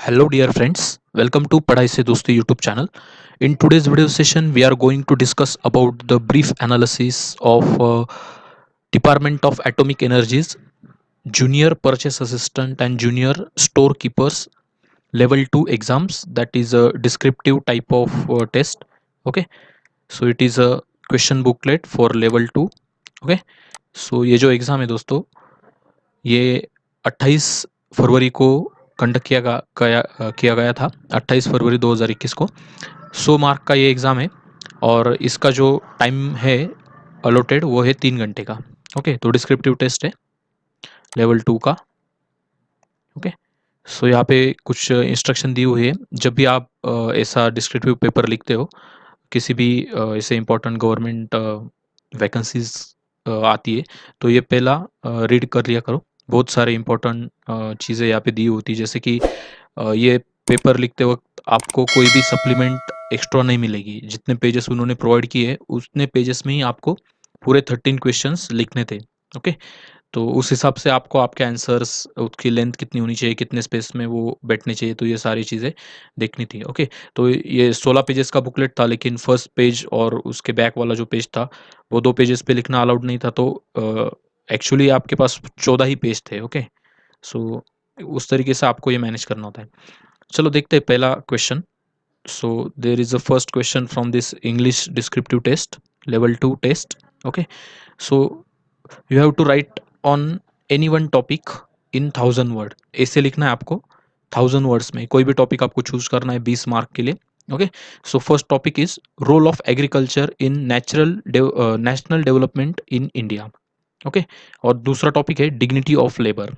Hello, dear friends. Welcome to Padhai Se Dosti YouTube channel. In today's video session, we are going to discuss about the brief analysis of Department of Atomic Energy's Junior Purchase Assistant and Junior Storekeepers Level 2 exams. That is a descriptive type of test. Okay, so it is a question booklet for level 2. Okay, so ये जो exam है दोस्तों, ये 28 फरवरी को conduct किया गया था, 28 फरवरी 2021 को। 100 मार्क का ये एग्ज़ाम है और इसका जो टाइम है अलॉटेड वो है 3 घंटे का। ओके, तो डिस्क्रिप्टिव टेस्ट है लेवल 2 का। ओके, सो यहाँ पे कुछ इंस्ट्रक्शन दी हुई है। जब भी आप ऐसा डिस्क्रिप्टिव पेपर लिखते हो, किसी भी ऐसे इम्पोर्टेंट गवर्नमेंट वैकेंसीज आती है, तो ये पहला रीड कर लिया करो। बहुत सारे इम्पोर्टेंट चीज़ें यहाँ पे दी होती है, जैसे कि ये पेपर लिखते वक्त आपको कोई भी सप्लीमेंट एक्स्ट्रा नहीं मिलेगी। जितने पेजेस उन्होंने प्रोवाइड किए उतने पेजेस में ही आपको पूरे 13 क्वेश्चंस लिखने थे। ओके, तो उस हिसाब से आपको आपके आंसर्स, उसकी लेंथ कितनी होनी चाहिए, कितने स्पेस में वो बैठने चाहिए, तो ये सारी चीज़ें देखनी थी। ओके, तो ये 16 पेजेस का बुकलेट था, लेकिन फर्स्ट पेज और उसके बैक वाला जो पेज था वो 2 पेजेस पे लिखना अलाउड नहीं था, तो एक्चुअली आपके पास 14 ही पेज थे। ओके, सो उस तरीके से आपको ये मैनेज करना होता है। चलो देखते हैं पहला question. So there is a first question from this English descriptive test, level 2 test. Okay, so you have to write on any one topic in 1000 word. ऐसे लिखना है आपको 1000 वर्ड्स में। कोई भी टॉपिक आपको चूज करना है 20 मार्क के लिए। Okay, so first topic is role of agriculture in national development in India. Okay, और दूसरा टॉपिक है डिग्निटी ऑफ लेबर।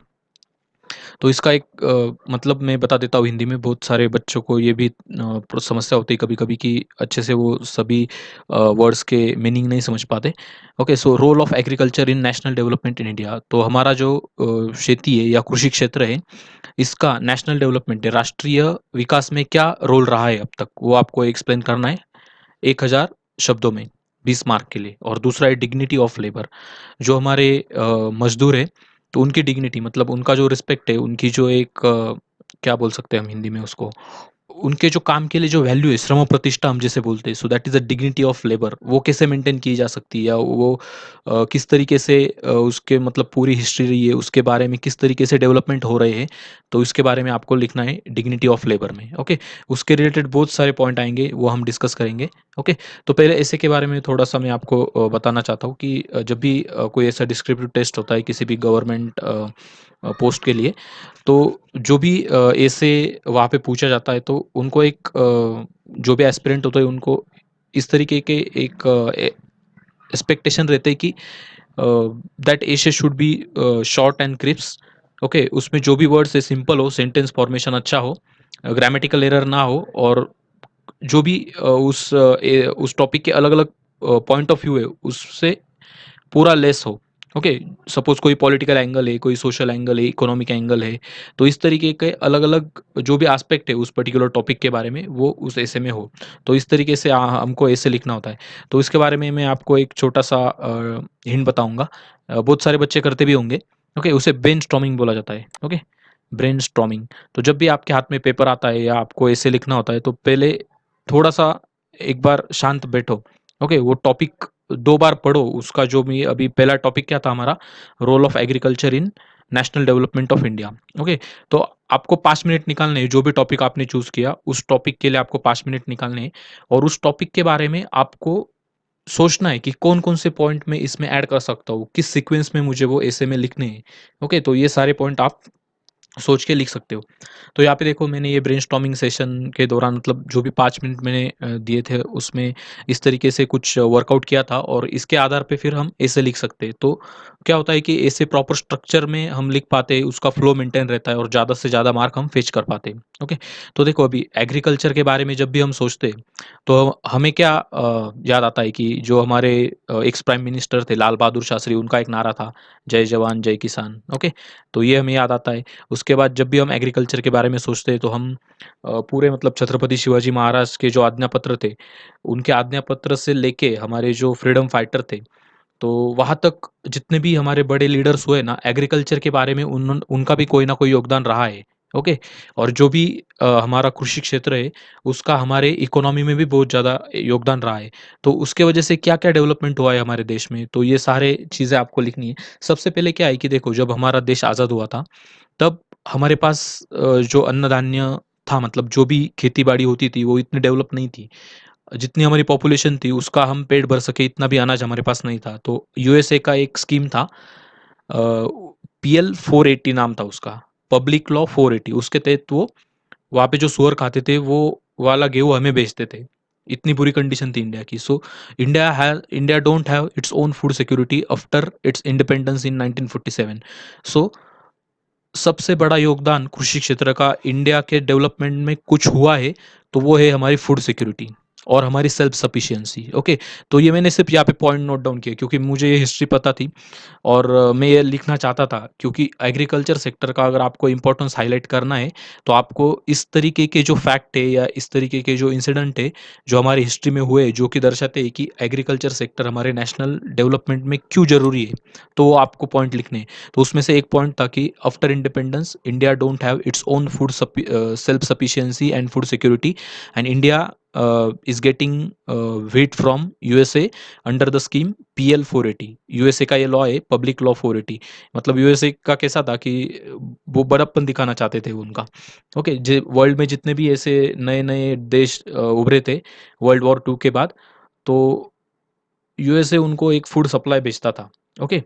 तो इसका एक मतलब मैं बता देता हूँ हिंदी में। बहुत सारे बच्चों को ये भी समस्या होती है कभी कभी कि अच्छे से वो सभी वर्ड्स के मीनिंग नहीं समझ पाते। Okay, so role of agriculture in national development in India, तो हमारा जो खेती है या कृषि क्षेत्र है, इसका नेशनल डेवलपमेंट है, राष्ट्रीय विकास में क्या रोल रहा है अब तक, वो आपको एक्सप्लेन करना है 1000 शब्दों में, 20 मार्क के लिए। और दूसरा है डिग्निटी ऑफ लेबर। जो हमारे मजदूर है, तो उनकी डिग्निटी मतलब उनका जो रिस्पेक्ट है, उनकी जो एक क्या बोल सकते हैं हम हिंदी में उसको, उनके जो काम के लिए जो वैल्यू है, श्रम प्रतिष्ठा हम जैसे बोलते हैं, so that is a dignity of labour. वो कैसे मेंटेन की जा सकती है, या वो किस तरीके से उसके मतलब पूरी हिस्ट्री रही है, उसके बारे में किस तरीके से डेवलपमेंट हो रहे हैं, तो इसके बारे में आपको लिखना है डिग्निटी ऑफ लेबर में। ओके, उसके रिलेटेड बहुत सारे पॉइंट आएंगे, वो हम डिस्कस करेंगे। ओके, तो पहले ऐसे के बारे में थोड़ा सा मैं आपको बताना चाहता हूँ कि जब भी कोई ऐसा डिस्क्रिप्टिव टेस्ट होता है किसी भी गवर्नमेंट पोस्ट के लिए, तो जो भी ऐसे वहाँ पे पूछा जाता है, तो उनको एक जो भी एस्पिरेंट होता है उनको इस तरीके के एक एक्सपेक्टेशन रहते हैं कि that essay should be short and crisp. Okay, उसमें जो भी वर्ड्स है सिंपल हो, सेंटेंस फॉर्मेशन अच्छा हो, ग्रामेटिकल एरर ना हो, और जो भी उस टॉपिक के अलग अलग पॉइंट ऑफ व्यू है उससे पूरा लेस हो। ओके, सपोज कोई पॉलिटिकल एंगल है, कोई सोशल एंगल है, इकोनॉमिक एंगल है, तो इस तरीके के अलग अलग जो भी एस्पेक्ट है उस पर्टिकुलर टॉपिक के बारे में, वो उस ऐसे में हो। तो इस तरीके से हमको ऐसे लिखना होता है। तो इसके बारे में मैं आपको एक छोटा सा हिंट बताऊंगा। बहुत सारे बच्चे करते भी होंगे। ओके, उसे ब्रेन स्टॉर्मिंग बोला जाता है। Okay, brain storming. तो जब भी आपके हाथ में पेपर आता है या आपको ऐसे लिखना होता है, तो पहले थोड़ा सा एक बार शांत बैठो। ओके, वो टॉपिक 2 बार पढ़ो। उसका जो भी अभी पहला टॉपिक क्या था हमारा, role of agriculture in national development of India. Okay, तो आपको 5 मिनट निकालने हैं, जो भी टॉपिक आपने चूज़ किया उस टॉपिक के लिए आपको 5 मिनट निकालने हैं, और उस टॉपिक के बारे में आपको सोचना है कि कौन-कौन से पॉइंट मैं इसमें ऐड कर सकता हूँ, किस सीक्वेंस में मुझे वो ऐसे में लिखने हैं। ओके, तो ये सारे पॉइंट आप सोच के लिख सकते हो। तो यहाँ पे देखो, मैंने ये ब्रेनस्टॉर्मिंग सेशन के दौरान मतलब जो भी 5 मिनट मैंने दिए थे उसमें इस तरीके से कुछ वर्कआउट किया था, और इसके आधार पे फिर हम ऐसे लिख सकते हैं। तो क्या होता है कि ऐसे प्रॉपर स्ट्रक्चर में हम लिख पाते हैं, उसका फ्लो मेंटेन रहता है और ज़्यादा से ज़्यादा मार्क हम फेच कर पाते हैं। ओके, तो देखो अभी एग्रीकल्चर के बारे में जब भी हम सोचते हैं, तो हमें क्या याद आता है कि जो हमारे एक्स प्राइम मिनिस्टर थे लाल बहादुर शास्त्री, उनका एक नारा था, जय जवान जय किसान। ओके, तो ये हमें याद आता है। उसके बाद जब भी हम एग्रीकल्चर के बारे में सोचते हैं, तो हम पूरे मतलब छत्रपति शिवाजी महाराज के जो आज्ञा पत्र थे, उनके आज्ञा पत्र से लेके हमारे जो फ्रीडम फाइटर थे, तो वहाँ तक जितने भी हमारे बड़े लीडर्स हुए ना, एग्रीकल्चर के बारे में उनका भी कोई ना कोई योगदान रहा है। ओके। और जो भी हमारा कृषि क्षेत्र है उसका हमारे इकोनॉमी में भी बहुत ज़्यादा योगदान रहा है। तो उसके वजह से क्या-क्या डेवलपमेंट हुआ है हमारे देश में, तो ये सारे चीज़ें आपको लिखनी है। सबसे पहले क्या है कि देखो, जब हमारा देश आज़ाद हुआ था तब हमारे पास जो अन्न-धान्य था, मतलब जो भी खेती-बाड़ी होती थी वो इतनी डेवलप नहीं थी। जितनी हमारी पॉपुलेशन थी उसका हम पेट भर सके इतना भी अनाज हमारे पास नहीं था। तो यूएसए का एक स्कीम था, पीएल 480 नाम था उसका, पब्लिक लॉ 480, उसके तहत वो वहाँ पे जो सुअर खाते थे वो वाला गेहूँ हमें बेचते थे। इतनी बुरी कंडीशन थी इंडिया की। So India don't have its own food security after it's independence in 1947। सो सबसे बड़ा योगदान कृषि क्षेत्र का इंडिया के डेवलपमेंट में कुछ हुआ है, तो वो है हमारी फूड सिक्योरिटी और हमारी सेल्फ सफिशिएंसी। ओके, तो ये मैंने सिर्फ यहाँ पे पॉइंट नोट डाउन किया क्योंकि मुझे ये हिस्ट्री पता थी और मैं ये लिखना चाहता था, क्योंकि एग्रीकल्चर सेक्टर का अगर आपको इम्पोर्टेंस हाईलाइट करना है तो आपको इस तरीके के जो फैक्ट है या इस तरीके के जो इंसिडेंट है जो हमारी हिस्ट्री में हुए, जो कि दर्शाते हैं कि एग्रीकल्चर सेक्टर हमारे नेशनल डेवलपमेंट में क्यों ज़रूरी है, तो वो आपको पॉइंट लिखने हैं। तो उसमें से एक पॉइंट था कि after independence India don't have its own food self sufficiency and food security, and India is getting wheat from USA under the scheme PL 480। USA का ये लॉ है, पब्लिक लॉ 480। मतलब यूएसए का कैसा था कि वो बड़प्पन दिखाना चाहते थे उनका। ओके, वर्ल्ड में जितने भी ऐसे नए नए देश उभरे थे वर्ल्ड वॉर टू के बाद, तो यूएसए उनको एक फूड सप्लाई बेचता था। Okay,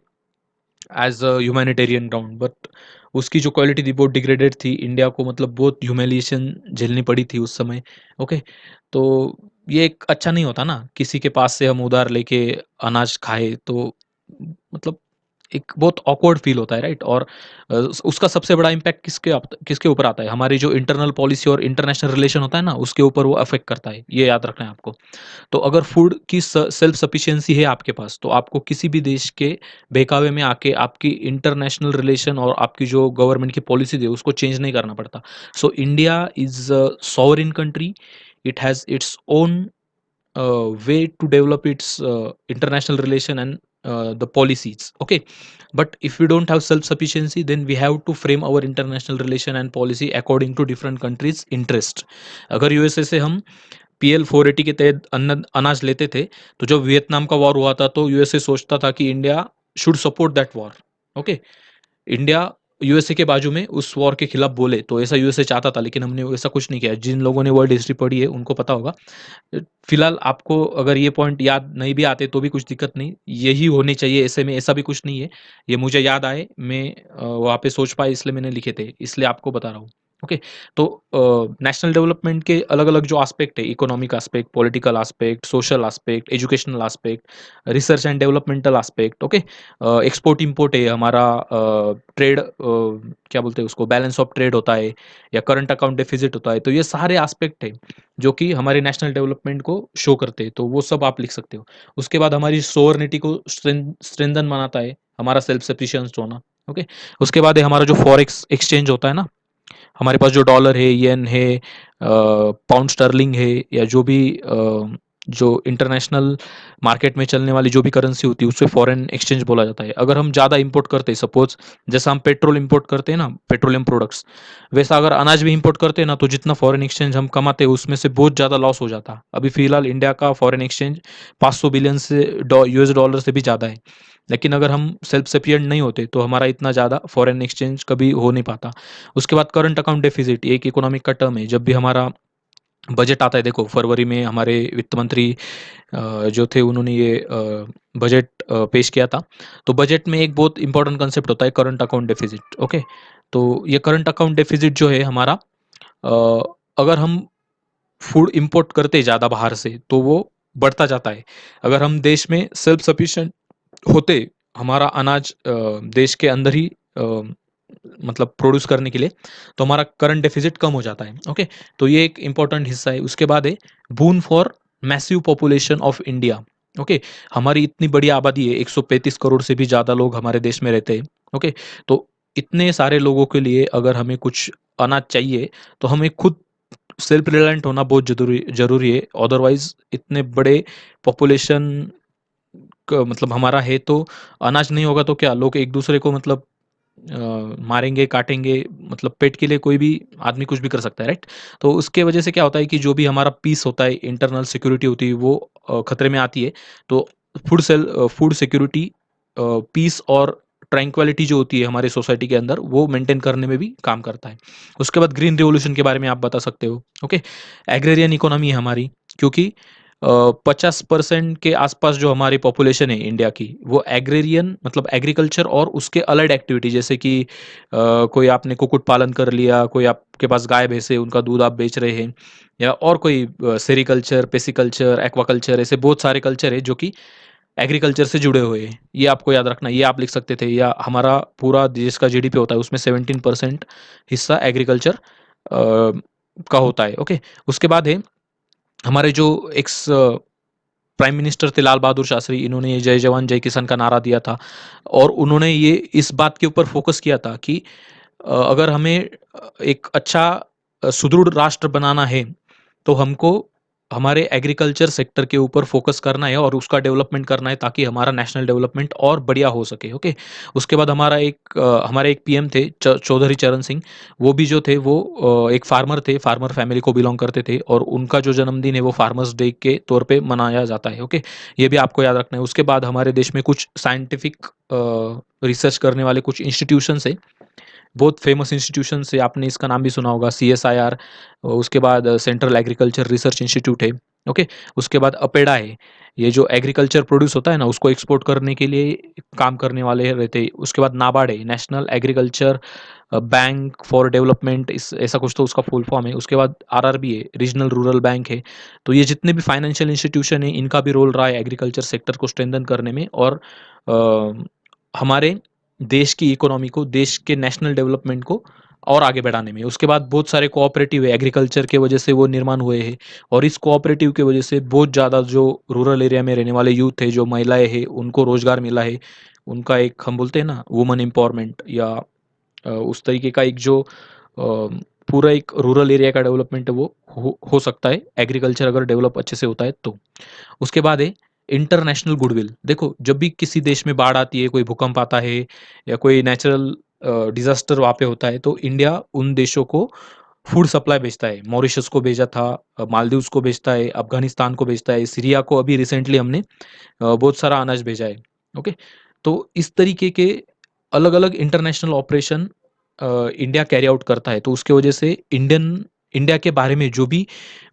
as a humanitarian ground, but उसकी जो क्वालिटी थी बहुत डिग्रेडेड थी। इंडिया को मतलब बहुत ह्यूमिलिएशन झेलनी पड़ी थी उस समय। ओके, तो ये एक अच्छा नहीं होता ना, किसी के पास से हम उधार लेके अनाज खाए तो मतलब एक बहुत ऑकवर्ड फील होता है, राइट? और उसका सबसे बड़ा इम्पैक्ट किसके ऊपर आता है? हमारी जो इंटरनल पॉलिसी और इंटरनेशनल रिलेशन होता है ना, उसके ऊपर वो अफेक्ट करता है, ये याद रखना है आपको। तो अगर फूड की सेल्फ सफिशिएंसी है आपके पास, तो आपको किसी भी देश के बहकावे में आके आपकी इंटरनेशनल रिलेशन और आपकी जो गवर्नमेंट की पॉलिसी है उसको चेंज नहीं करना पड़ता। So India is a sovereign country, it has its own way to develop its international relation and the policies. Okay, but if we don't have self sufficiency, then we have to frame our international relation and policy according to different countries interest. अगर USA से हम PL 480 के तहत अनाज लेते थे, तो जब वियतनाम का वॉर हुआ था तो यूएसए सोचता था कि India should support that war. Okay, India USA के बाजू में उस वॉर के खिलाफ बोले, तो ऐसा यूएसए चाहता था, लेकिन हमने ऐसा कुछ नहीं किया। जिन लोगों ने वर्ल्ड हिस्ट्री पढ़ी है उनको पता होगा। फिलहाल आपको अगर ये पॉइंट याद नहीं भी आते तो भी कुछ दिक्कत नहीं, यही होने चाहिए, ऐसे में ऐसा भी कुछ नहीं है। ये मुझे याद आए, मैं वहाँ पे सोच पाया इसलिए मैंने लिखे थे, इसलिए आपको बता रहा हूँ। ओके, तो नेशनल डेवलपमेंट के अलग-अलग जो एस्पेक्ट है, economic aspect, political aspect, social aspect, educational aspect, research and developmental aspect. Okay, export import है हमारा, ट्रेड क्या बोलते हैं उसको, बैलेंस ऑफ ट्रेड होता है या करंट अकाउंट डेफिसिट होता है, तो ये सारे एस्पेक्ट है जो कि हमारे नेशनल डेवलपमेंट को शो करते हैं, तो वो सब आप लिख सकते हो। उसके बाद हमारी सोवरेनिटी को स्ट्रेंथन बनाता है, हमारा सेल्फ सफिशिएंट होना। ओके, उसके बाद है हमारा जो फॉरेक्स एक्सचेंज होता है ना, हमारे पास जो डॉलर है, येन है, पाउंड स्टर्लिंग है, या जो भी जो इंटरनेशनल मार्केट में चलने वाली जो भी करेंसी होती है उसे फॉरेन एक्सचेंज बोला जाता है। अगर हम ज़्यादा इंपोर्ट करते हैं, सपोज जैसा हम पेट्रोल इंपोर्ट करते हैं ना, पेट्रोलियम प्रोडक्ट्स, वैसा अगर अनाज भी इंपोर्ट करते हैं ना, तो जितना फॉरेन एक्सचेंज हम कमाते हैं उसमें से बहुत ज़्यादा लॉस हो जाता। अभी फिलहाल इंडिया का फॉरेन एक्सचेंज 500 बिलियन से यूएस डॉलर से भी ज़्यादा है। लेकिन अगर हम सेल्फ सफिशिएंट नहीं होते तो हमारा इतना ज़्यादा फॉरेन एक्सचेंज कभी हो नहीं पाता। उसके बाद करंट अकाउंट डेफिसिट एक इकोनॉमिक का टर्म है। जब भी हमारा बजट आता है, देखो फरवरी में हमारे वित्त मंत्री जो थे उन्होंने ये बजट पेश किया था। तो बजट में एक बहुत इंपॉर्टेंट कंसेप्ट होता है करंट अकाउंट डेफिसिट। ओके, तो ये करंट अकाउंट डेफिसिट जो है हमारा, अ, अगर हम फूड इंपोर्ट करते हैं ज़्यादा बाहर से तो वो बढ़ता जाता है। अगर हम देश में सेल्फ सफिशिएंट होते, हमारा अनाज देश के अंदर ही मतलब प्रोड्यूस करने के लिए, तो हमारा करंट डेफिसिट कम हो जाता है। ओके, तो ये एक इम्पोर्टेंट हिस्सा है। उसके बाद है boon for massive population of India. Okay, हमारी इतनी बड़ी आबादी है, 135 करोड़ से भी ज़्यादा लोग हमारे देश में रहते हैं। ओके, तो इतने सारे लोगों के लिए अगर हमें कुछ अनाज चाहिए तो हमें खुद सेल्फ रिलायंट होना बहुत जरूरी जरूरी है। अदरवाइज इतने बड़े पॉपुलेशन मतलब हमारा है, तो अनाज नहीं होगा तो क्या लोग एक दूसरे को मतलब मारेंगे, काटेंगे, मतलब पेट के लिए कोई भी आदमी कुछ भी कर सकता है, राइट? तो उसके वजह से क्या होता है कि जो भी हमारा पीस होता है, इंटरनल सिक्योरिटी होती है, वो खतरे में आती है। तो फूड सिक्योरिटी, पीस और ट्रैंक्विलिटी जो होती है हमारी सोसाइटी के अंदर, वो मेंटेन करने में भी काम करता है। उसके बाद ग्रीन रिवॉल्यूशन के बारे में आप बता सकते हो। ओके, एग्रेरियन इकोनॉमी है हमारी, क्योंकि 50% के आसपास जो हमारी पॉपुलेशन है इंडिया की, वो एग्रेरियन मतलब एग्रीकल्चर और उसके अलाइड एक्टिविटी, जैसे कि कोई आपने कुक्कुट पालन कर लिया, कोई आपके पास गाय भैंस है, उनका दूध आप बेच रहे हैं, या और कोई सेरिकल्चर, पेसिकल्चर, एक्वाकल्चर, ऐसे बहुत सारे कल्चर है जो कि एग्रीकल्चर से जुड़े हुए हैं। ये आपको याद रखना, ये आप लिख सकते थे। या हमारा पूरा देश का जीडीपी होता है, उसमें 17% हिस्सा एग्रीकल्चर का होता है। ओके, उसके बाद है हमारे जो एक्स प्राइम मिनिस्टर थे लाल बहादुर शास्त्री, इन्होंने ये जय जवान जय किसान का नारा दिया था, और उन्होंने ये इस बात के ऊपर फोकस किया था कि अगर हमें एक अच्छा सुदृढ़ राष्ट्र बनाना है, तो हमको हमारे एग्रीकल्चर सेक्टर के ऊपर फोकस करना है और उसका डेवलपमेंट करना है, ताकि हमारा नेशनल डेवलपमेंट और बढ़िया हो सके। ओके, उसके बाद हमारे एक पीएम थे चौधरी चरण सिंह। वो भी जो थे वो एक फार्मर थे, फार्मर फैमिली को बिलोंग करते थे, और उनका जो जन्मदिन है वो फार्मर्स डे के तौर पे मनाया जाता है। ओके, ये भी आपको याद रखना है। उसके बाद हमारे देश में कुछ साइंटिफिक रिसर्च करने वाले कुछ इंस्टीट्यूशंस है, बहुत फेमस इंस्टीट्यूशन से, आपने इसका नाम भी सुना होगा, CSIR। उसके बाद सेंट्रल एग्रीकल्चर रिसर्च इंस्टीट्यूट है। ओके, उसके बाद अपेडा है, ये जो एग्रीकल्चर प्रोड्यूस होता है ना, उसको एक्सपोर्ट करने के लिए काम करने वाले रहते हैं। उसके बाद नाबार्ड है, national agriculture bank for development, इस ऐसा कुछ तो उसका फुल फॉर्म है। उसके बाद RRB है, रीजनल रूरल बैंक है। तो ये जितने भी फाइनेंशियल इंस्टीट्यूशन है, इनका भी रोल रहा है एग्रीकल्चर सेक्टर को स्ट्रेंथन करने में, और हमारे देश की इकोनॉमी को, देश के नेशनल डेवलपमेंट को और आगे बढ़ाने में। उसके बाद बहुत सारे कोऑपरेटिव है, एग्रीकल्चर के वजह से वो निर्माण हुए हैं, और इस कोऑपरेटिव के वजह से बहुत ज़्यादा जो रूरल एरिया में रहने वाले यूथ है, जो महिलाएं हैं, उनको रोजगार मिला है। उनका एक, हम बोलते हैं ना, वुमन एम्पावरमेंट, या उस तरीके का एक जो पूरा एक रूरल एरिया का डेवलपमेंट है, वो हो सकता है एग्रीकल्चर अगर डेवलप अच्छे से होता है तो। उसके बाद है इंटरनेशनल गुडविल। देखो, जब भी किसी देश में बाढ़ आती है, कोई भूकंप आता है, या कोई नेचुरल डिजास्टर वहाँ पे होता है, तो इंडिया उन देशों को फूड सप्लाई भेजता है। मॉरिशस को भेजा था, मालदीव्स को भेजता है, अफगानिस्तान को भेजता है, सीरिया को अभी रिसेंटली हमने बहुत सारा अनाज भेजा है। ओके, तो इस तरीके के अलग अलग international operation India carry out करता है। तो उसके वजह से इंडिया के बारे में जो भी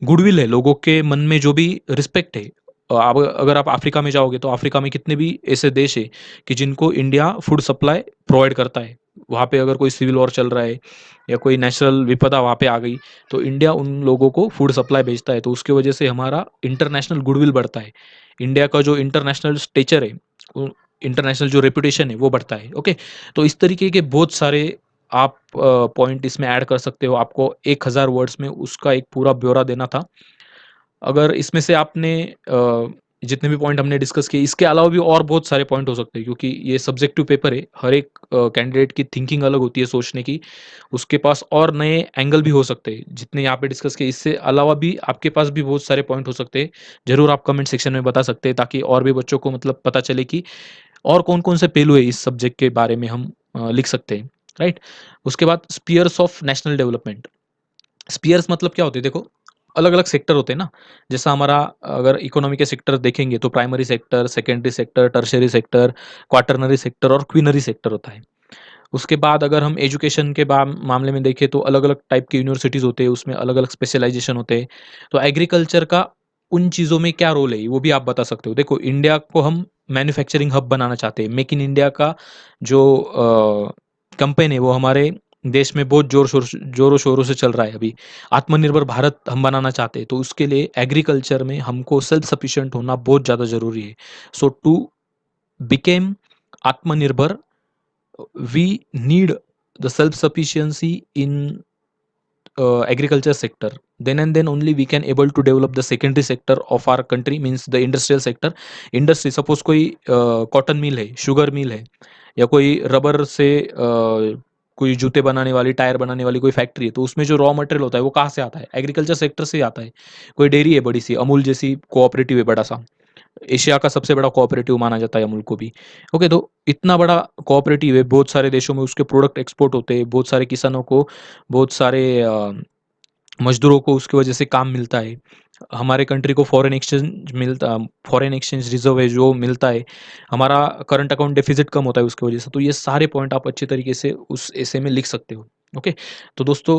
गुडविल है, लोगों के मन में जो भी रिस्पेक्ट है, आप अगर आप अफ्रीका में जाओगे, तो अफ्रीका में कितने भी ऐसे देश है कि जिनको इंडिया फूड सप्लाई प्रोवाइड करता है। वहाँ पे अगर कोई सिविल वॉर चल रहा है, या कोई नेचुरल विपदा वहाँ पे आ गई, तो इंडिया उन लोगों को फूड सप्लाई भेजता है। तो उसके वजह से हमारा इंटरनेशनल गुडविल बढ़ता है। इंडिया का जो इंटरनेशनल स्टेचर है, इंटरनेशनल जो रेपुटेशन है, वो बढ़ता है। ओके, तो इस तरीके के बहुत सारे आप पॉइंट इसमें ऐड कर सकते हो। आपको 1000 वर्ड्स में उसका एक पूरा ब्यौरा देना था। अगर इसमें से आपने जितने भी पॉइंट हमने डिस्कस किए, इसके अलावा भी और बहुत सारे पॉइंट हो सकते हैं, क्योंकि ये सब्जेक्टिव पेपर है। हर एक कैंडिडेट की थिंकिंग अलग होती है सोचने की, उसके पास और नए एंगल भी हो सकते हैं। जितने यहाँ पे डिस्कस किए, इससे अलावा भी आपके पास भी बहुत सारे पॉइंट हो सकते हैं। जरूर आप कमेंट सेक्शन में बता सकते हैं, ताकि और भी बच्चों को मतलब पता चले कि और कौन-कौन से पहलू है इस सब्जेक्ट के बारे में हम लिख सकते हैं, राइट? उसके बाद spheres of national development. Spheres मतलब क्या होते हैं? देखो, अलग-अलग सेक्टर होते हैं ना, जैसा हमारा अगर इकोनॉमी के सेक्टर देखेंगे, तो primary sector, secondary sector, tertiary sector, quaternary sector और क्वीनरी सेक्टर होता है। उसके बाद अगर हम एजुकेशन के मामले में देखें, तो अलग-अलग टाइप की यूनिवर्सिटीज़ होते हैं, उसमें अलग-अलग स्पेशलाइज़ेशन होते हैं। तो एग्रीकल्चर का उन चीज़ों में क्या रोल है, वो भी आप बता सकते हो। देखो, इंडिया को हम मैन्युफैक्चरिंग हब बनाना चाहते हैं। मेक इन इंडिया का जो कैम्पेन है, वो हमारे देश में बहुत ज़ोरों-शोरों से चल रहा है अभी। आत्मनिर्भर भारत हम बनाना चाहते हैं, तो उसके लिए एग्रीकल्चर में हमको सेल्फ सफिशिएंट होना बहुत ज़्यादा ज़रूरी है। सो टू बिकेम आत्मनिर्भर, we need the self sufficiency in agriculture sector. Then and then only we can able to develop the secondary sector of our country, means the industrial sector. Industry, suppose कोई cotton mill है, sugar mill है, या कोई rubber से कोई जूते बनाने वाली, टायर बनाने वाली कोई फैक्ट्री है, तो उसमें जो रॉ मटेरियल होता है, वो कहाँ से आता है? एग्रीकल्चर सेक्टर से ही आता है। कोई डेयरी है बड़ी सी, अमूल जैसी कोऑपरेटिव है बड़ा सा, एशिया का सबसे बड़ा कोऑपरेटिव माना जाता है अमूल को भी। ओके, तो इतना बड़ा कोऑपरेटिव है, बहुत सारे देशों में उसके प्रोडक्ट एक्सपोर्ट होते हैं, बहुत सारे किसानों को, बहुत सारे मजदूरों को उसकी वजह से काम मिलता है। हमारे कंट्री को फॉरेन एक्सचेंज रिजर्व है जो मिलता है, हमारा करंट अकाउंट डेफिसिट कम होता है उसकी वजह से। तो ये सारे पॉइंट आप अच्छे तरीके से उस ऐसे में लिख सकते हो। ओके, तो दोस्तों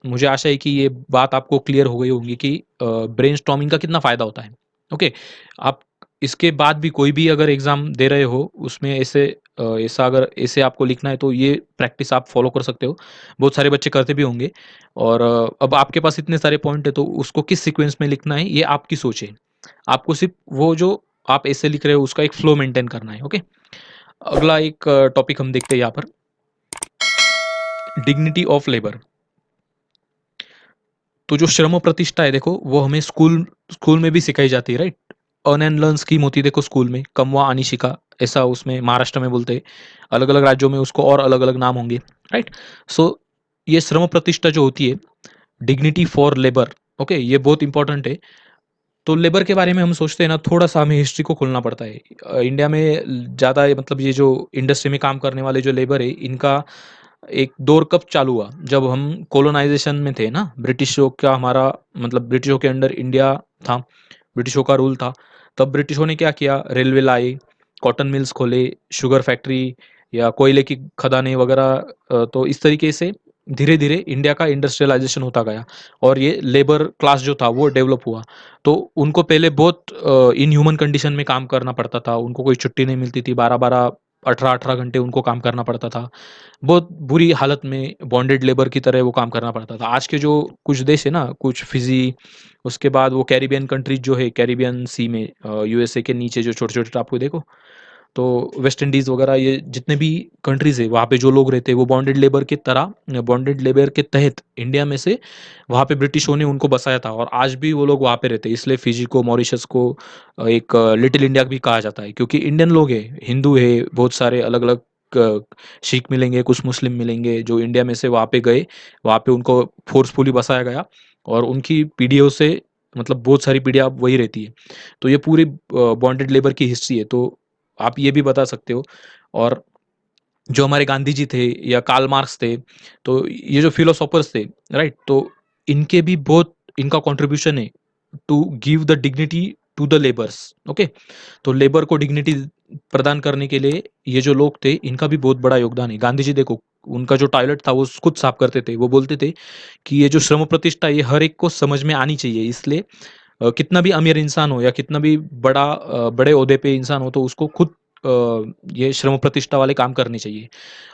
मुझे आशा है कि ये बात आपको क्लियर हो गई होगी कि ब्रेनस्टॉर्मिंग का कितना फ़ायदा होता है। ओके, आप इसके बाद भी कोई भी अगर एग्ज़ाम दे रहे हो उसमें ऐसा अगर ऐसे आपको लिखना है तो ये प्रैक्टिस आप फॉलो कर सकते हो। बहुत सारे बच्चे करते भी होंगे। और अब आपके पास इतने सारे पॉइंट है तो उसको किस सीक्वेंस में लिखना है ये आपकी सोच है। आपको सिर्फ वो जो आप ऐसे लिख रहे हो उसका एक फ्लो मेंटेन करना है। ओके, अगला एक टॉपिक हम देखते हैं यहाँ पर, डिग्निटी ऑफ लेबर। तो जो श्रम प्रतिष्ठा है देखो, वो हमें स्कूल स्कूल में भी सिखाई जाती है, right. Earn and learn scheme होती है देखो स्कूल में, कमवा अनिशिका, ऐसा उसमें महाराष्ट्र में बोलते हैं। अलग अलग राज्यों में उसको और अलग अलग नाम होंगे, राइट। सो ये श्रम प्रतिष्ठा जो होती है, डिग्निटी फॉर लेबर, ओके, ये बहुत इंपॉर्टेंट है। तो लेबर के बारे में हम सोचते हैं ना, थोड़ा-सा हमें हिस्ट्री को खोलना पड़ता है। इंडिया में ज़्यादा मतलब ये जो इंडस्ट्री में काम करने वाले जो लेबर है, इनका एक दौर कब चालू हुआ? जब हम कोलोनाइज़ेशन में थे ना, ब्रिटिशों का हमारा मतलब ब्रिटिशों के अंडर इंडिया था, ब्रिटिशों का रूल था। तब ब्रिटिशों ने क्या किया, रेलवे लाए, कॉटन मिल्स खोले, शुगर फैक्ट्री या कोयले की खदानें वगैरह। तो इस तरीके से धीरे-धीरे इंडिया का इंडस्ट्रियलाइज़ेशन होता गया और ये लेबर क्लास जो था वो डेवलप हुआ। तो उनको पहले बहुत इनह्यूमन कंडीशन में काम करना पड़ता था, उनको कोई छुट्टी नहीं मिलती थी, 12-12, 18-18 घंटे उनको काम करना पड़ता था। बहुत बुरी हालत में बॉन्डेड लेबर की तरह वो काम करना पड़ता था। आज के जो कुछ देश है ना, कुछ फिजी, उसके बाद वो कैरिबियन कंट्रीज जो है, कैरिबियन सी में यूएसए के नीचे जो छोटे छोटे टापू देखो, तो वेस्ट इंडीज़ वगैरह, ये जितने भी कंट्रीज़ है वहाँ पे जो लोग रहते हैं वो बॉन्डेड लेबर की तरह, बॉन्डेड लेबर के तहत इंडिया में से वहाँ पे ब्रिटिशों ने उनको बसाया था और आज भी वो लोग वहाँ पे रहते हैं। इसलिए फिजी को, मॉरिशस को एक लिटिल इंडिया भी कहा जाता है, क्योंकि इंडियन लोग हैं, हिंदू है, बहुत सारे अलग अलग सिख मिलेंगे, कुछ मुस्लिम मिलेंगे जो इंडिया में से वहाँ पे गए, वहाँ पे उनको फोर्सफुली बसाया गया और उनकी पीढ़ियों से मतलब बहुत सारी पीढ़ियाँ अब वही रहती है। तो ये पूरी बॉन्डेड लेबर की हिस्ट्री है। तो आप ये भी बता सकते हो। और जो हमारे गांधी जी थे या कार्ल मार्क्स थे, तो ये जो फिलोसोफर्स थे, राइट, तो इनके भी बहुत इनका कंट्रीब्यूशन है to give the dignity to the labours. Okay, तो लेबर को डिग्निटी प्रदान करने के लिए ये जो लोग थे इनका भी बहुत बड़ा योगदान है। गांधी जी देखो, उनका जो टॉयलेट था वो खुद साफ करते थे। वो बोलते थे कि ये जो श्रम प्रतिष्ठा ये हर एक को समझ में आनी चाहिए, इसलिए कितना भी अमीर इंसान हो या कितना भी बड़े ओहदे पे इंसान हो तो उसको खुद ये श्रम प्रतिष्ठा वाले काम करने चाहिए।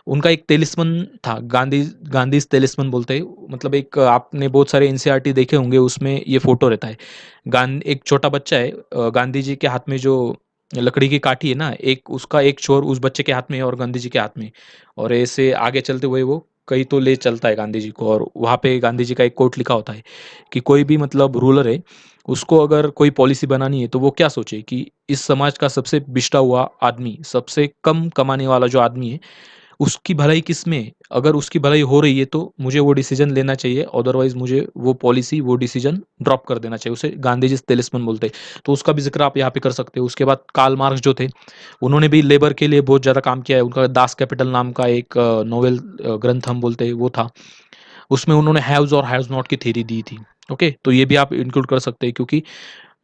उनका एक तिलिस्मन था, गांधीज़ तिलिस्मन बोलते हैं। मतलब एक आपने बहुत सारे एनसीईआरटी देखे होंगे, उसमें ये फ़ोटो रहता है। एक छोटा बच्चा है, गांधी जी के हाथ में जो लकड़ी की काठी है ना, एक उसका एक छोर उस बच्चे के हाथ में है और गांधी जी के हाथ में। और ऐसे आगे चलते हुए वो कहीं तो ले चलता है गांधी जी को, और वहाँ पे गांधी जी का एक कोट लिखा होता है कि कोई भी मतलब रूलर है, उसको अगर कोई पॉलिसी बनानी है तो वो क्या सोचे कि इस समाज का सबसे पिछड़ा हुआ आदमी, सबसे कम कमाने वाला जो आदमी है, उसकी भलाई किसमें है? अगर उसकी भलाई हो रही है तो मुझे वो डिसीजन लेना चाहिए, अदरवाइज मुझे वो पॉलिसी, वो डिसीजन ड्रॉप कर देना चाहिए। उसे गांधी जी तिलिस्मन बोलते हैं। तो उसका भी जिक्र आप यहाँ पे कर सकते हो। उसके बाद कार्ल मार्क्स जो थे, उन्होंने भी लेबर के लिए बहुत ज़्यादा काम किया है। उनका दास कैपिटल नाम का एक नोवेल ग्रंथ हम बोलते हैं वो था। उसमें उन्होंने हैव्स और हैव्स नॉट की थ्योरी दी थी। ओके, तो ये भी आप इंक्लूड कर सकते हैं, क्योंकि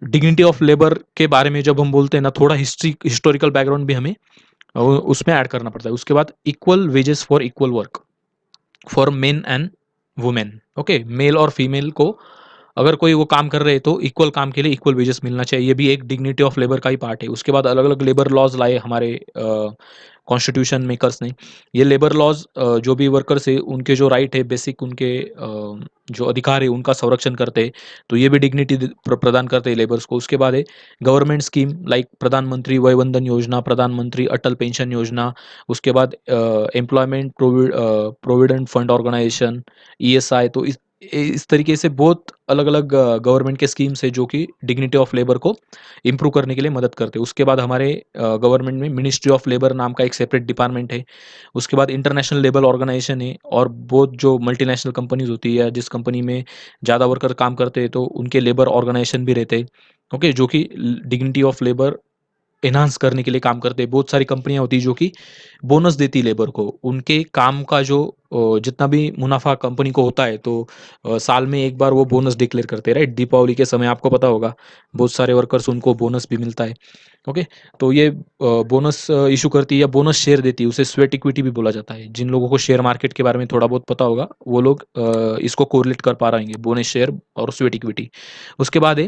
डिग्निटी ऑफ लेबर के बारे में जब हम बोलते हैं ना, थोड़ा हिस्टोरिकल बैकग्राउंड भी हमें उसमें ऐड करना पड़ता है। उसके बाद equal wages for equal work for men and women. Okay, male और फीमेल को अगर कोई वो काम कर रहे हैं तो इक्वल काम के लिए इक्वल वेजेस मिलना चाहिए। ये भी एक डिग्निटी ऑफ लेबर का ही पार्ट है। उसके बाद अलग अलग लेबर लॉज लाए हमारे कॉन्स्टिट्यूशन मेकर्स ने। ये लेबर लॉज जो भी वर्कर्स है उनके जो राइट है, बेसिक उनके जो अधिकार है उनका संरक्षण करते हैं। तो ये भी डिग्निटी प्रदान करते हैं लेबर्स को। उसके बाद है गवर्नमेंट स्कीम लाइक प्रधानमंत्री वय वंदन योजना, प्रधानमंत्री अटल पेंशन योजना। उसके बाद employment provident fund organisation, ESI. तो इस तरीके से बहुत अलग अलग गवर्नमेंट के स्कीम्स है जो कि डिग्निटी ऑफ लेबर को इम्प्रूव करने के लिए मदद करते हैं। उसके बाद हमारे गवर्नमेंट में मिनिस्ट्री ऑफ लेबर नाम का एक सेपरेट डिपार्टमेंट है। उसके बाद इंटरनेशनल लेबर ऑर्गेनाइजेशन है, और बहुत जो मल्टीनेशनल कंपनीज होती है या जिस कंपनी में ज़्यादा वर्कर काम करते हैं तो उनके लेबर ऑर्गेनाइजेशन भी रहते हैं। ओके, जो कि डिग्निटी ऑफ लेबर एनहांस करने के लिए काम करते हैं। बहुत सारी कंपनियां होती है जो कि बोनस देती लेबर को, उनके काम का जो जितना भी मुनाफा कंपनी को होता है, तो साल में एक बार वो बोनस डिक्लेयर करते हैं, राइट? दीपावली के समय आपको पता होगा, बहुत सारे वर्कर्स उनको बोनस भी मिलता है। ओके, तो ये बोनस इशू करती है या बोनस शेयर देती है, उसे स्वेट इक्विटी भी बोला जाता है। जिन लोगों को शेयर मार्केट के बारे में थोड़ा बहुत पता होगा, वो लोग इसको कोरिलेट कर पा रहेंगे, बोनस शेयर और स्वेट इक्विटी। उसके बाद है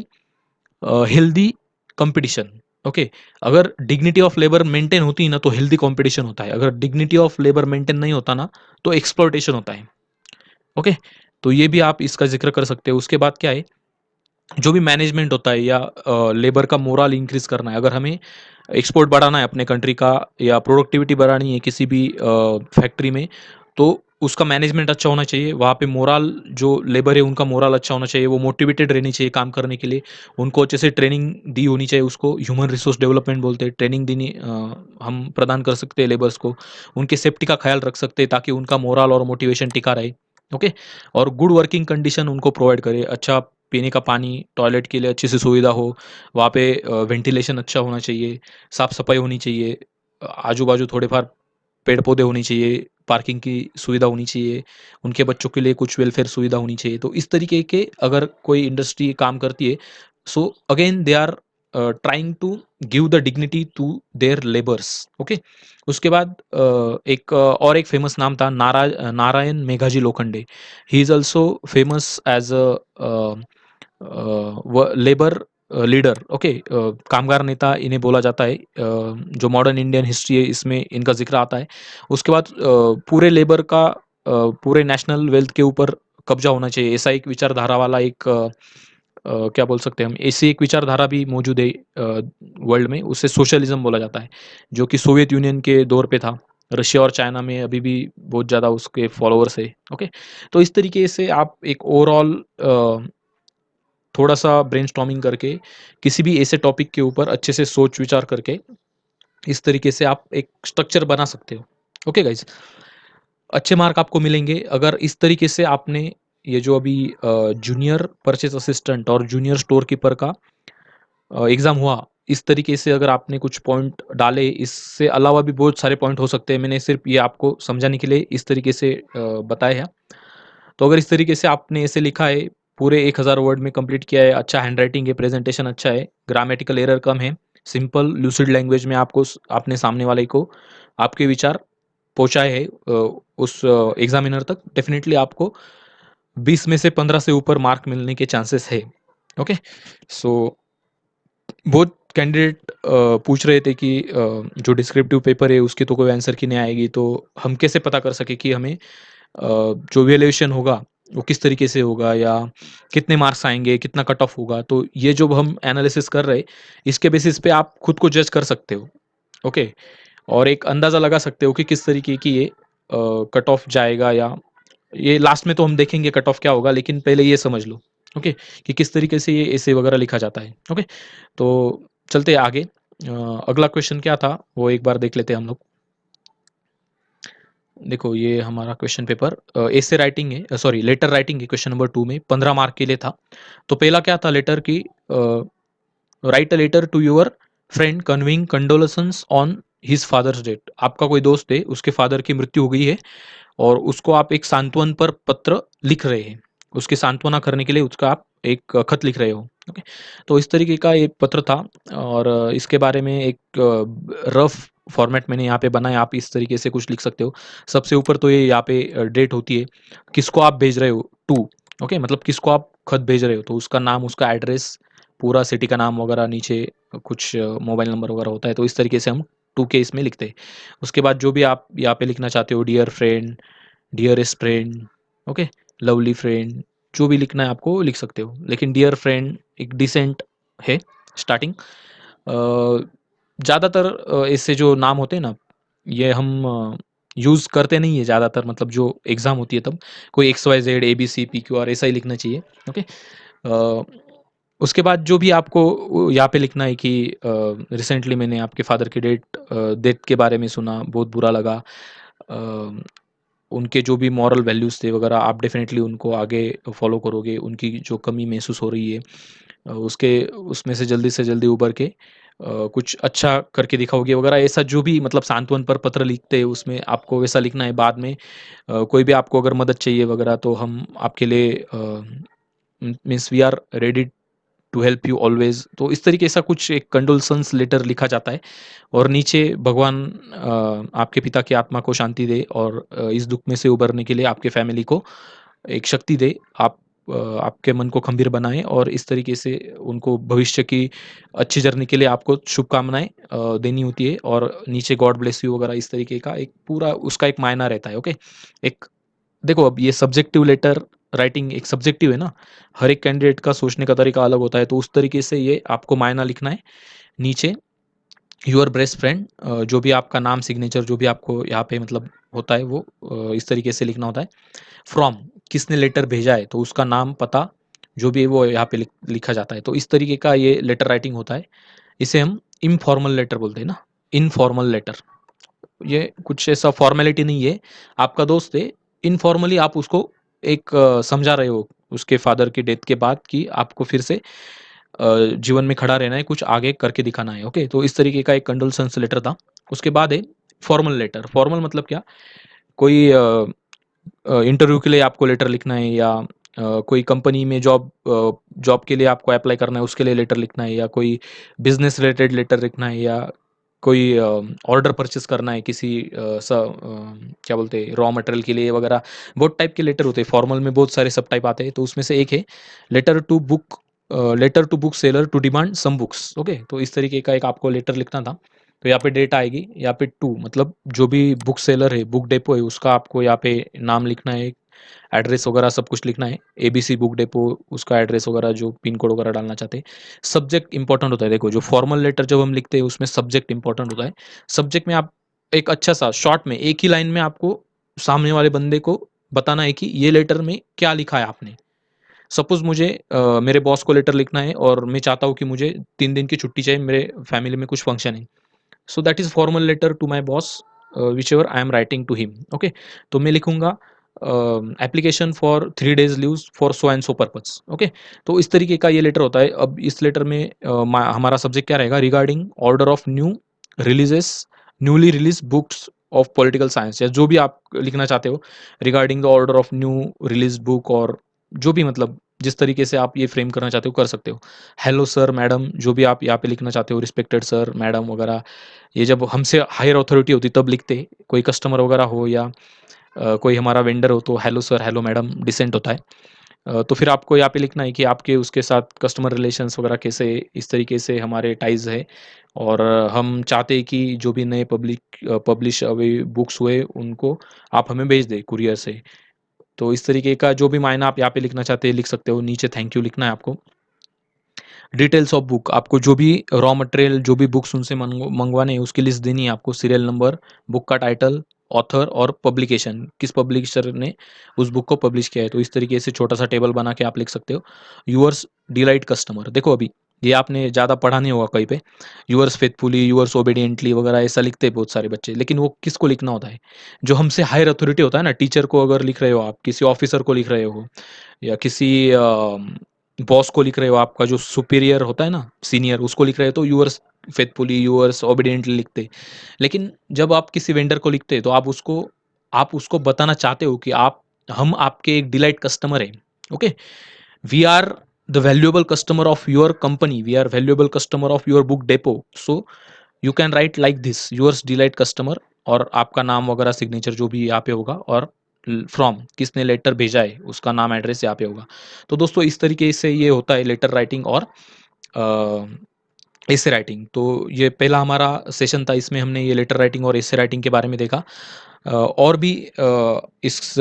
हेल्दी कंपटीशन। ओके, अगर डिग्निटी ऑफ लेबर मेंटेन होती है ना, तो हेल्दी कंपटीशन होता है। अगर डिग्निटी ऑफ लेबर मेंटेन नहीं होता ना, तो एक्सप्लॉयटेशन होता है। ओके, तो ये भी आप इसका जिक्र कर सकते हो। उसके बाद क्या है, जो भी मैनेजमेंट होता है या लेबर का मोरल इंक्रीज करना है, अगर हमें एक्सपोर्ट बढ़ाना है अपने कंट्री का, या प्रोडक्टिविटी बढ़ानी है किसी भी फैक्ट्री में, तो उसका मैनेजमेंट अच्छा होना चाहिए। वहाँ पे मोरल, जो लेबर है उनका मोरल अच्छा होना चाहिए, वो मोटिवेटेड रहनी चाहिए काम करने के लिए। उनको अच्छे से ट्रेनिंग दी होनी चाहिए, उसको ह्यूमन रिसोर्स डेवलपमेंट बोलते हैं। ट्रेनिंग देनी हम प्रदान कर सकते हैं लेबर्स को, उनके सेफ्टी का ख्याल रख सकते हैं ताकि उनका मोरल और मोटिवेशन टिका रहे। ओके, और गुड वर्किंग कंडीशन उनको प्रोवाइड करे, अच्छा पीने का पानी, टॉयलेट के लिए अच्छी सी सुविधा हो, वहाँ पे वेंटिलेशन अच्छा होना चाहिए, साफ सफाई होनी चाहिए, आजू बाजू थोड़े फार पेड़ पौधे होने चाहिए, पार्किंग की सुविधा होनी चाहिए, उनके बच्चों के लिए कुछ वेलफेयर सुविधा होनी चाहिए। तो इस तरीके के अगर कोई इंडस्ट्री काम करती है, so again they are trying to give the dignity to their labours. Okay, उसके बाद और एक फेमस नाम था, Narayan Meghaji Lokhande. He is also famous as a labour leader. Okay, कामगार नेता इन्हें बोला जाता है। जो मॉडर्न इंडियन हिस्ट्री है, इसमें इनका जिक्र आता है। उसके बाद पूरे लेबर का पूरे नेशनल वेल्थ के ऊपर कब्जा होना चाहिए, ऐसा एक विचारधारा वाला एक क्या बोल सकते हैं हम, ऐसी एक विचारधारा भी मौजूद है वर्ल्ड में, उसे सोशलिज्म बोला जाता है, जो कि सोवियत यूनियन के दौर पे था। रशिया और चाइना में अभी भी बहुत ज़्यादा उसके फॉलोअर्स है। ओके, तो इस तरीके से आप एक ओवरऑल थोड़ा सा ब्रेनस्टॉर्मिंग करके, किसी भी ऐसे टॉपिक के ऊपर अच्छे से सोच विचार करके, इस तरीके से आप एक स्ट्रक्चर बना सकते हो। ओके गाइज, अच्छे मार्क आपको मिलेंगे अगर इस तरीके से आपने ये जो अभी जूनियर परचेज असिस्टेंट और जूनियर स्टोर कीपर का एग्ज़ाम हुआ, इस तरीके से अगर आपने कुछ पॉइंट डाले, इससे अलावा भी बहुत सारे पॉइंट हो सकते हैं, मैंने सिर्फ ये आपको समझाने के लिए इस तरीके से बताया है। तो अगर इस तरीके से आपने ऐसे लिखा है, पूरे 1000 वर्ड में कंप्लीट किया है, अच्छा हैंडराइटिंग है, प्रेजेंटेशन अच्छा है, ग्रामेटिकल एरर कम है, सिंपल लूसिड लैंग्वेज में आपको आपने सामने वाले को आपके विचार पहुंचाए है उस एग्जामिनर तक, डेफिनेटली आपको 20 में से 15 से ऊपर मार्क मिलने के चांसेस है। ओके, सो बहुत कैंडिडेट पूछ रहे थे कि जो डिस्क्रिप्टिव पेपर है उसकी तो कोई आंसर की नहीं आएगी, तो हम कैसे पता कर सके कि हमें जो वैल्यूएशन होगा वो किस तरीके से होगा, या कितने मार्क्स आएंगे, कितना कट ऑफ होगा। तो ये जो हम एनालिसिस कर रहे हैं, इसके बेसिस पे आप खुद को जज कर सकते हो। ओके, और एक अंदाज़ा लगा सकते हो कि किस तरीके की ये कट ऑफ जाएगा, या ये लास्ट में तो हम देखेंगे कट ऑफ क्या होगा, लेकिन पहले ये समझ लो। ओके, कि किस तरीके से ये ऐसे वगैरह लिखा जाता है। ओके, तो चलते हैं आगे। अगला क्वेश्चन क्या था वो एक बार देख लेते हैं हम लोग। देखो, ये हमारा क्वेश्चन पेपर ऐसे राइटिंग है, सॉरी लेटर राइटिंग है, क्वेश्चन नंबर 2 में 15 मार्क के लिए था। तो पहला क्या था लेटर की, write a letter to your friend conveying condolences on his father's death. आपका कोई दोस्त है, उसके फादर की मृत्यु हो गई है, और उसको आप एक सांत्वन पर पत्र लिख रहे हैं, उसकी सांत्वना करने के लिए उसका आप एक खत लिख रहे हो। ओके, तो इस तरीके का एक पत्र था, और इसके बारे में एक रफ फॉर्मेट मैंने यहाँ पे बनाया, आप इस तरीके से कुछ लिख सकते हो। सबसे ऊपर तो ये यहाँ पे डेट होती है, किसको आप भेज रहे हो, टू। ओके, मतलब किसको आप खत भेज रहे हो, तो उसका नाम, उसका एड्रेस, पूरा सिटी का नाम वगैरह, नीचे कुछ मोबाइल नंबर वगैरह होता है, तो इस तरीके से हम टू के इसमें लिखते हैं। उसके बाद जो भी आप यहाँ पे लिखना चाहते हो, dear friend, dearest friend, okay, lovely friend, जो भी लिखना है आपको लिख सकते हो, लेकिन डियर फ्रेंड एक डिसेंट है स्टार्टिंग। ज़्यादातर ऐसे जो नाम होते हैं ना, ये हम यूज़ करते नहीं है ज़्यादातर, मतलब जो एग्ज़ाम होती है तब कोई X Y Z A B C P Q R ऐसा ही लिखना चाहिए। ओके, उसके बाद जो भी आपको यहाँ पे लिखना है कि रिसेंटली मैंने आपके फादर की डेथ के बारे में सुना, बहुत बुरा लगा। अ, उनके जो भी मॉरल वैल्यूज़ थे वगैरह, आप डेफिनेटली उनको आगे फॉलो करोगे, उनकी जो कमी महसूस हो रही है उसके उसमें से जल्दी उबर के कुछ अच्छा करके दिखाओगे वगैरह, ऐसा जो भी मतलब सांत्वन पर पत्र लिखते हैं उसमें आपको वैसा लिखना है। बाद में कोई भी आपको अगर मदद चाहिए वगैरह तो हम आपके लिए means we are ready to help you always. तो इस तरीके से कुछ एक कंडोलेंस लेटर लिखा जाता है। और नीचे भगवान आपके पिता की आत्मा को शांति दे और इस दुख में से उबरने के लिए आपके फैमिली को एक शक्ति दे। आप आपके मन को खंबीर बनाएं और इस तरीके से उनको भविष्य की अच्छी जर्नी के लिए आपको शुभकामनाएं देनी होती है। और नीचे गॉड ब्लेस यू वगैरह इस तरीके का एक पूरा उसका एक मायना रहता है। ओके, एक देखो अब ये सब्जेक्टिव लेटर राइटिंग एक सब्जेक्टिव है ना, हर एक कैंडिडेट का सोचने का तरीका अलग होता है, तो उस तरीके से ये आपको मायना लिखना है। नीचे योर बेस्ट फ्रेंड, जो भी आपका नाम सिग्नेचर जो भी आपको यहाँ पे मतलब होता है वो इस तरीके से लिखना होता है। फ्रॉम, किसने लेटर भेजा है तो उसका नाम पता जो भी है वो यहाँ पे लिखा जाता है। तो इस तरीके का ये लेटर राइटिंग होता है। इसे हम इनफॉर्मल लेटर बोलते हैं ना, इनफॉर्मल लेटर। ये कुछ ऐसा फॉर्मेलिटी नहीं है, आपका दोस्त है, इनफॉर्मली आप उसको एक समझा रहे हो उसके फादर की डेथ के बाद कि आपको फिर से जीवन में खड़ा रहना है, कुछ आगे करके दिखाना है। ओके, तो इस तरीके का एक कंडोलेंस लेटर था। उसके बाद है फॉर्मल लेटर। फॉर्मल मतलब क्या, कोई इंटरव्यू के लिए आपको लेटर लिखना है, या कोई कंपनी में जॉब के लिए आपको अप्लाई करना है उसके लिए लेटर लिखना है, या कोई बिजनेस रिलेटेड लेटर लिखना है, या कोई ऑर्डर परचेस करना है किसी क्या बोलते हैं रॉ मटेरियल के लिए वगैरह। बहुत टाइप के लेटर होते हैं फॉर्मल में, बहुत सारे सब टाइप आते हैं। तो उसमें से एक है letter to book seller to demand some books. Okay, तो इस तरीके का एक आपको लेटर लिखना था। तो यहाँ पे डेट आएगी, यहाँ पे टू मतलब जो भी बुक सेलर है बुक डेपो है उसका आपको यहाँ पे नाम लिखना है, एड्रेस वगैरह सब कुछ लिखना है। एबीसी बुक डेपो उसका एड्रेस वगैरह जो पिन कोड वगैरह डालना चाहते हैं। सब्जेक्ट इंपॉर्टेंट होता है, देखो जो फॉर्मल लेटर जब हम लिखते हैं उसमें सब्जेक्ट इंपॉर्टेंट होता है। सब्जेक्ट में आप एक अच्छा सा शॉर्ट में एक ही लाइन में आपको सामने वाले बंदे को बताना है कि ये लेटर में क्या लिखा है आपने। सपोज मुझे मेरे बॉस को लेटर लिखना है और मैं चाहता हूँ कि मुझे 3 दिन की छुट्टी चाहिए, मेरे फैमिली में कुछ फंक्शन है। So that is formal letter to my boss whichever I am writing to him. Okay, तो मैं लिखूंगा application for 3 days leave for so and so purpose. Okay, तो इस तरीके का ये लेटर होता है। अब इस लेटर में हमारा सब्जेक्ट क्या रहेगा, regarding order of new releases newly release books of political science, या जो भी आप लिखना चाहते हो regarding the order of new release book, और जो भी मतलब जिस तरीके से आप ये फ्रेम करना चाहते हो कर सकते हो। हेलो सर मैडम, जो भी आप यहाँ पे लिखना चाहते हो, रिस्पेक्टेड सर मैडम वगैरह, ये जब हमसे हायर अथॉरिटी होती तब लिखते, कोई कस्टमर वगैरह हो या कोई हमारा वेंडर हो तो hello sir hello madam decent होता है। तो फिर आपको यहाँ पे लिखना है कि आपके उसके साथ कस्टमर रिलेशंस वगैरह कैसे, इस तरीके से हमारे टाइज है। और हम चाहते हैं कि जो भी नए पब्लिश अवे बुक्स हुए उनको आप हमें भेज दें कुरियर से। तो इस तरीके का जो भी मायना आप यहाँ पे लिखना चाहते हैं लिख सकते हो। नीचे थैंक यू लिखना है आपको। डिटेल्स ऑफ बुक, आपको जो भी रॉ मटेरियल जो भी बुक्स उनसे मंगवाने हैं उसकी लिस्ट देनी है आपको, सीरियल नंबर, बुक का टाइटल, ऑथर और पब्लिकेशन, किस पब्लिशर ने उस बुक को पब्लिश किया है। तो इस तरीके से छोटा सा टेबल बना के आप लिख सकते हो। यूअर्स डिलाइट कस्टमर, देखो अभी ये आपने ज़्यादा पढ़ा नहीं होगा कहीं पे, यूअर्स फेथफुली यूअर्स ओबीडियंटली वगैरह ऐसा लिखते हैं बहुत सारे बच्चे, लेकिन वो किसको लिखना होता है, जो हमसे हायर अथॉरिटी होता है ना, टीचर को अगर लिख रहे हो आप, किसी ऑफिसर को लिख रहे हो, या किसी बॉस को लिख रहे हो, आपका जो सुपीरियर होता है ना सीनियर उसको लिख रहे हो तो यूअर्स फेथफुली यूअर्स ओबीडियंटली लिखते। लेकिन जब आप किसी वेंडर को लिखते हैं तो आप उसको बताना चाहते हो कि हम आपके एक डिलाइट कस्टमर है। Okay, we are the valuable customer of your company, we are valuable customer of your book depot. So you can write like this, yours delight customer, और आपका नाम वगैरह सिग्नेचर जो भी यहाँ पे होगा, और फ्रॉम किसने लेटर भेजा है उसका नाम एड्रेस यहाँ पे होगा। तो दोस्तों इस तरीके से ये होता है लेटर राइटिंग और एसे राइटिंग। तो ये पहला हमारा सेशन था, इसमें हमने ये लेटर राइटिंग और एसे राइटिंग के बारे में देखा। और भी इस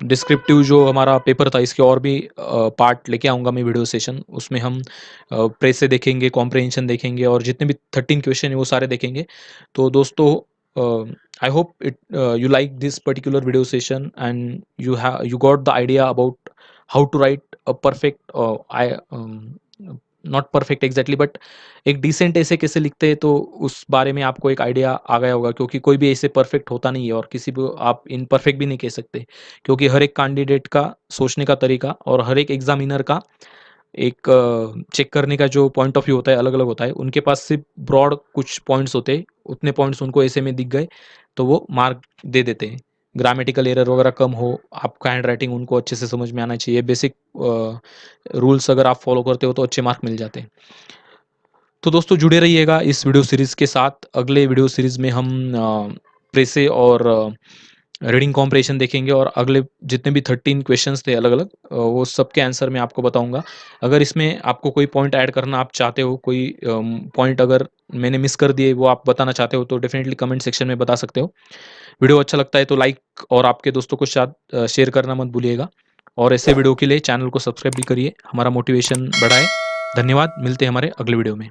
डिस्क्रिप्टिव जो हमारा पेपर था इसके और भी पार्ट लेके आऊँगा मैं वीडियो सेशन, उसमें हम प्रेस से देखेंगे, कॉम्प्रहेंशन देखेंगे, और जितने भी 13 क्वेश्चन है वो सारे देखेंगे। तो दोस्तों I hope it you like this particular video session and you got the idea about how to write a perfect I not perfect exactly but एक डिसेंट ऐसे कैसे लिखते हैं, तो उस बारे में आपको एक आइडिया आ गया होगा, क्योंकि कोई भी ऐसे परफेक्ट होता नहीं है और किसी को आप इनपरफेक्ट भी नहीं कह सकते, क्योंकि हर एक कैंडिडेट का सोचने का तरीका और हर एक एग्जामिनर का एक चेक करने का जो पॉइंट ऑफ व्यू होता है अलग-अलग होता है। उनके पास सिर्फ़ ब्रॉड कुछ पॉइंट्स होते हैं, उतने पॉइंट्स उनको ऐसे में दिख गए, तो वो मार्क दे देते हैं। ग्रामेटिकल एरर वगैरह कम हो, आपका हैंडराइटिंग उनको अच्छे से समझ में आना चाहिए, बेसिक रूल्स अगर आप फ़ॉलो करते हो तो अच्छे मार्क मिल जाते हैं। तो दोस्तों जुड़े रहिएगा इस वीडियो सीरीज़ के साथ। अगले वीडियो सीरीज़ में हम प्रेसे और रीडिंग कॉम्प्रिहेंशन देखेंगे और अगले जितने भी 13 क्वेश्चंस थे अलग-अलग वो सबके आंसर मैं आपको बताऊँगा। अगर इसमें आपको कोई पॉइंट ऐड करना आप चाहते हो, कोई पॉइंट अगर मैंने मिस कर दिए वो आप बताना चाहते हो तो डेफ़िनेटली कमेंट सेक्शन में बता सकते हो। वीडियो अच्छा लगता है तो लाइक और आपके दोस्तों के साथ शेयर करना मत भूलिएगा और ऐसे वीडियो के लिए चैनल को सब्सक्राइब भी करिए, हमारा मोटिवेशन बढ़ाए। धन्यवाद, मिलते हैं हमारे अगले वीडियो में।